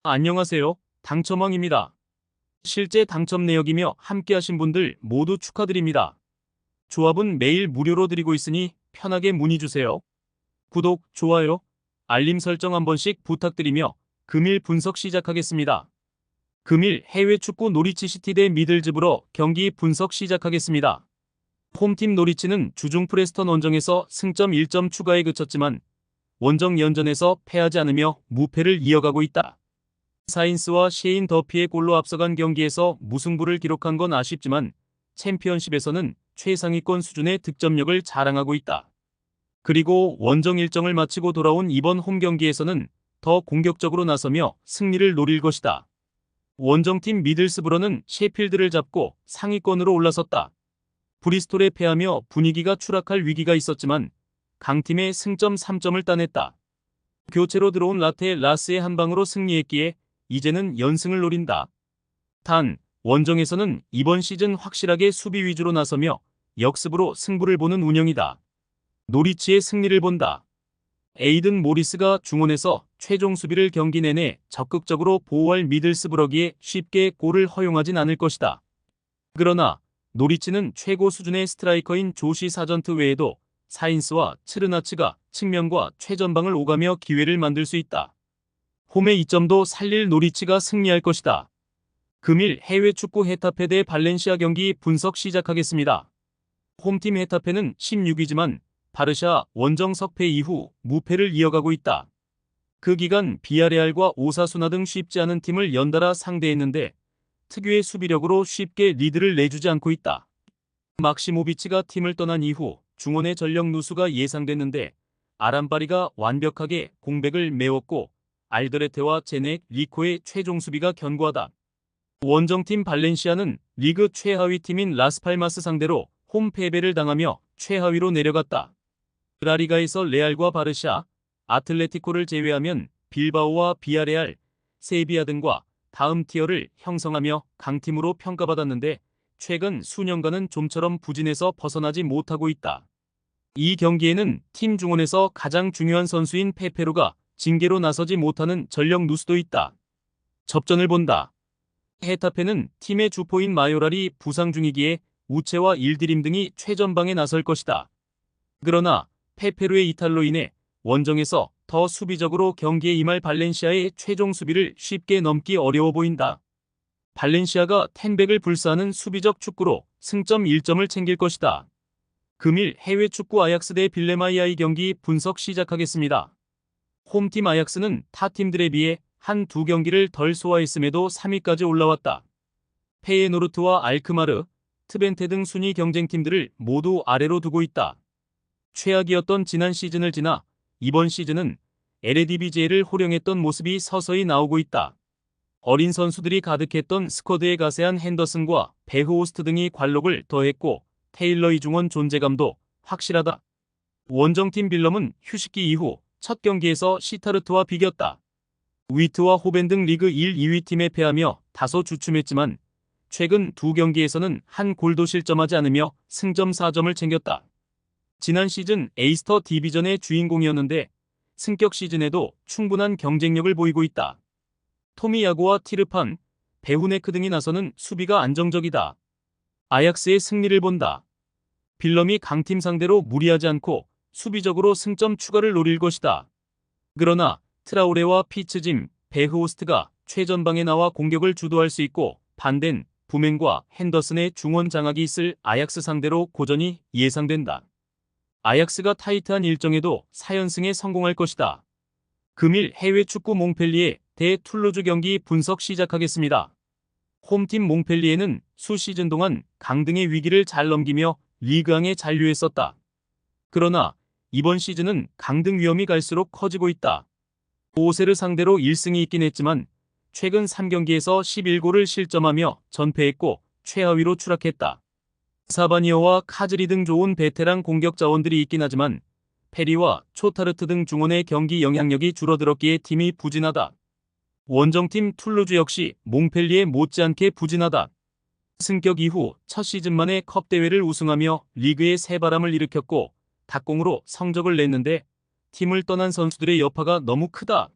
안녕하세요. 당첨왕입니다. 실제 당첨 내역이며 함께하신 분들 모두 축하드립니다. 조합은 매일 무료로 드리고 있으니 편하게 문의주세요. 구독, 좋아요, 알림 설정 한 번씩 부탁드리며 금일 분석 시작하겠습니다. 금일 해외 축구 노리치 시티 대 미들즈브러 경기 분석 시작하겠습니다. 홈팀 노리치는 주중 프레스턴 원정에서 승점 1점 추가에 그쳤지만 원정 연전에서 패하지 않으며 무패를 이어가고 있다. 사인스와 셰인 더피의 골로 앞서간 경기에서 무승부를 기록한 건 아쉽지만 챔피언십에서는 최상위권 수준의 득점력을 자랑하고 있다. 그리고 원정 일정을 마치고 돌아온 이번 홈 경기에서는 더 공격적으로 나서며 승리를 노릴 것이다. 원정팀 미들스브러는 셰필드를 잡고 상위권으로 올라섰다. 브리스톨에 패하며 분위기가 추락할 위기가 있었지만 강팀의 승점 3점을 따냈다. 교체로 들어온 라테 라스의 한 방으로 승리했기에 이제는 연승을 노린다. 단, 원정에서는 이번 시즌 확실하게 수비 위주로 나서며 역습으로 승부를 보는 운영이다. 노리치의 승리를 본다. 에이든 모리스가 중원에서 최종 수비를 경기 내내 적극적으로 보호할 미들스브러기에 쉽게 골을 허용하진 않을 것이다. 그러나 노리치는 최고 수준의 스트라이커인 조시 사전트 외에도 사인스와 츠르나츠가 측면과 최전방을 오가며 기회를 만들 수 있다. 홈의 이점도 살릴 노리치가 승리할 것이다. 금일 해외 축구 헤타페 대 발렌시아 경기 분석 시작하겠습니다. 홈팀 헤타페는 16위지만 바르샤 원정 석패 이후 무패를 이어가고 있다. 그 기간 비아레알과 오사수나 등 쉽지 않은 팀을 연달아 상대했는데 특유의 수비력으로 쉽게 리드를 내주지 않고 있다. 막시모비치가 팀을 떠난 이후 중원의 전력 누수가 예상됐는데 아람바리가 완벽하게 공백을 메웠고 알드레테와 제넥, 리코의 최종 수비가 견고하다. 원정팀 발렌시아는 리그 최하위 팀인 라스팔마스 상대로 홈 패배를 당하며 최하위로 내려갔다. 라리가에서 레알과 바르샤, 아틀레티코를 제외하면 빌바오와 비아레알, 세비야 등과 다음 티어를 형성하며 강팀으로 평가받았는데 최근 수년간은 좀처럼 부진에서 벗어나지 못하고 있다. 이 경기에는 팀 중원에서 가장 중요한 선수인 페페루가 징계로 나서지 못하는 전력 누수도 있다. 접전을 본다. 헤타페는 팀의 주포인 마요랄이 부상 중이기에 우체와 일드림 등이 최전방에 나설 것이다. 그러나 페페루의 이탈로 인해 원정에서 더 수비적으로 경기에 임할 발렌시아의 최종 수비를 쉽게 넘기 어려워 보인다. 발렌시아가 텐백을 불사하는 수비적 축구로 승점 1점을 챙길 것이다. 금일 해외 축구 아약스 대 빌레마이아의 경기 분석 시작하겠습니다. 홈팀 아약스는 타 팀들에 비해 한 두 경기를 덜 소화했음에도 3위까지 올라왔다. 페예노르트와 알크마르, 트벤테 등 순위 경쟁팀들을 모두 아래로 두고 있다. 최악이었던 지난 시즌을 지나 이번 시즌은 에레디비제를 호령했던 모습이 서서히 나오고 있다. 어린 선수들이 가득했던 스쿼드에 가세한 핸더슨과 베흐호스트 등이 관록을 더했고 테일러 이중원 존재감도 확실하다. 원정팀 빌럼은 휴식기 이후 첫 경기에서 시타르트와 비겼다. 위트와 호벤 등 리그 1, 2위 팀에 패하며 다소 주춤했지만 최근 두 경기에서는 한 골도 실점하지 않으며 승점 4점을 챙겼다. 지난 시즌 에이스터 디비전의 주인공이었는데 승격 시즌에도 충분한 경쟁력을 보이고 있다. 토미야고와 티르판, 베후네크 등이 나서는 수비가 안정적이다. 아약스의 승리를 본다. 빌럼이 강팀 상대로 무리하지 않고 수비적으로 승점 추가를 노릴 것이다. 그러나 트라오레와 피츠짐, 베흐호스트가 최전방에 나와 공격을 주도할 수 있고 반댄, 부멘과 핸더슨의 중원 장악이 있을 아약스 상대로 고전이 예상된다. 아약스가 타이트한 일정에도 4연승에 성공할 것이다. 금일 해외 축구 몽펠리에 대 툴루즈 경기 분석 시작하겠습니다. 홈팀 몽펠리에는 수시즌 동안 강등의 위기를 잘 넘기며 리그왕에 잔류했었다. 그러나 이번 시즌은 강등 위험이 갈수록 커지고 있다. 오세르 상대로 1승이 있긴 했지만 최근 3경기에서 11골을 실점하며 전패했고 최하위로 추락했다. 사바니어와 카즈리 등 좋은 베테랑 공격 자원들이 있긴 하지만 페리와 초타르트 등 중원의 경기 영향력이 줄어들었기에 팀이 부진하다. 원정팀 툴루즈 역시 몽펠리에 못지않게 부진하다. 승격 이후 첫 시즌 만에 컵 대회를 우승하며 리그에 새바람을 일으켰고 닭공으로 성적을 냈는데 팀을 떠난 선수들의 여파가 너무 크다.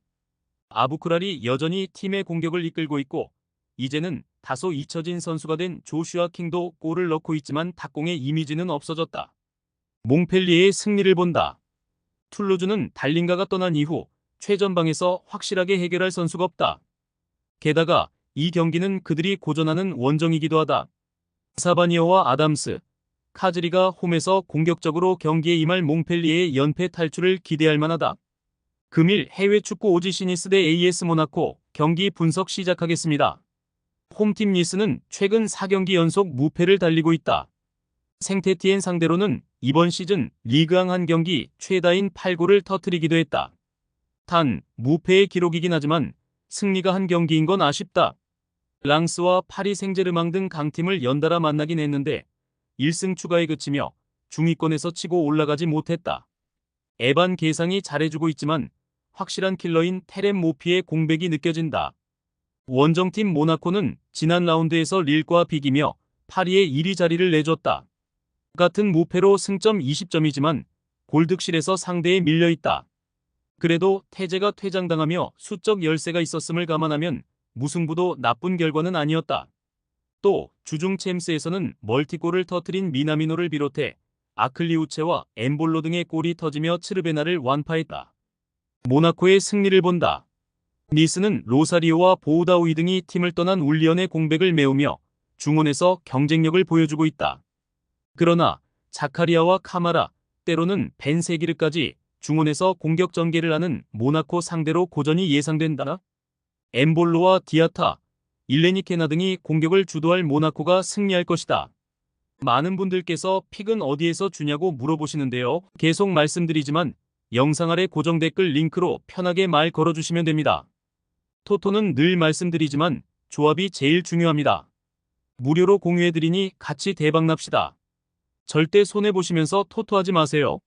아부크랄이 여전히 팀의 공격을 이끌고 있고 이제는 다소 잊혀진 선수가 된 조슈아 킹도 골을 넣고 있지만 탁공의 이미지는 없어졌다. 몽펠리에의 승리를 본다. 툴루즈는 달린가가 떠난 이후 최전방에서 확실하게 해결할 선수가 없다. 게다가 이 경기는 그들이 고전하는 원정이기도 하다. 사바니어와 아담스, 카즈리가 홈에서 공격적으로 경기에 임할 몽펠리에의 연패 탈출을 기대할 만하다. 금일 해외 축구 오지시니스 대 AS 모나코 경기 분석 시작하겠습니다. 홈팀 니스는 최근 4경기 연속 무패를 달리고 있다. 생테티엔 상대로는 이번 시즌 리그왕 한 경기 최다인 8골을 터뜨리기도 했다. 단 무패의 기록이긴 하지만 승리가 한 경기인 건 아쉽다. 랑스와 파리 생제르맹 등 강팀을 연달아 만나긴 했는데 1승 추가에 그치며 중위권에서 치고 올라가지 못했다. 에반 계상이 잘해주고 있지만 확실한 킬러인 테렘 모피의 공백이 느껴진다. 원정팀 모나코는 지난 라운드에서 릴과 비기며 파리의 1위 자리를 내줬다. 같은 무패로 승점 20점이지만 골득실에서 상대에 밀려있다. 그래도 태제가 퇴장당하며 수적 열세가 있었음을 감안하면 무승부도 나쁜 결과는 아니었다. 또 주중 챔스에서는 멀티골을 터뜨린 미나미노를 비롯해 아클리우체와 엠볼로 등의 골이 터지며 츠르베나를 완파했다. 모나코의 승리를 본다. 니스는 로사리오와 보우다우이 등이 팀을 떠난 울리언의 공백을 메우며 중원에서 경쟁력을 보여주고 있다. 그러나 자카리아와 카마라, 때로는 벤세기르까지 중원에서 공격 전개를 하는 모나코 상대로 고전이 예상된다. 엠볼로와 디아타, 일레니케나 등이 공격을 주도할 모나코가 승리할 것이다. 많은 분들께서 픽은 어디에서 주냐고 물어보시는데요. 계속 말씀드리지만 영상 아래 고정 댓글 링크로 편하게 말 걸어주시면 됩니다. 토토는 늘 말씀드리지만 조합이 제일 중요합니다. 무료로 공유해드리니 같이 대박납시다. 절대 손해보시면서 토토하지 마세요.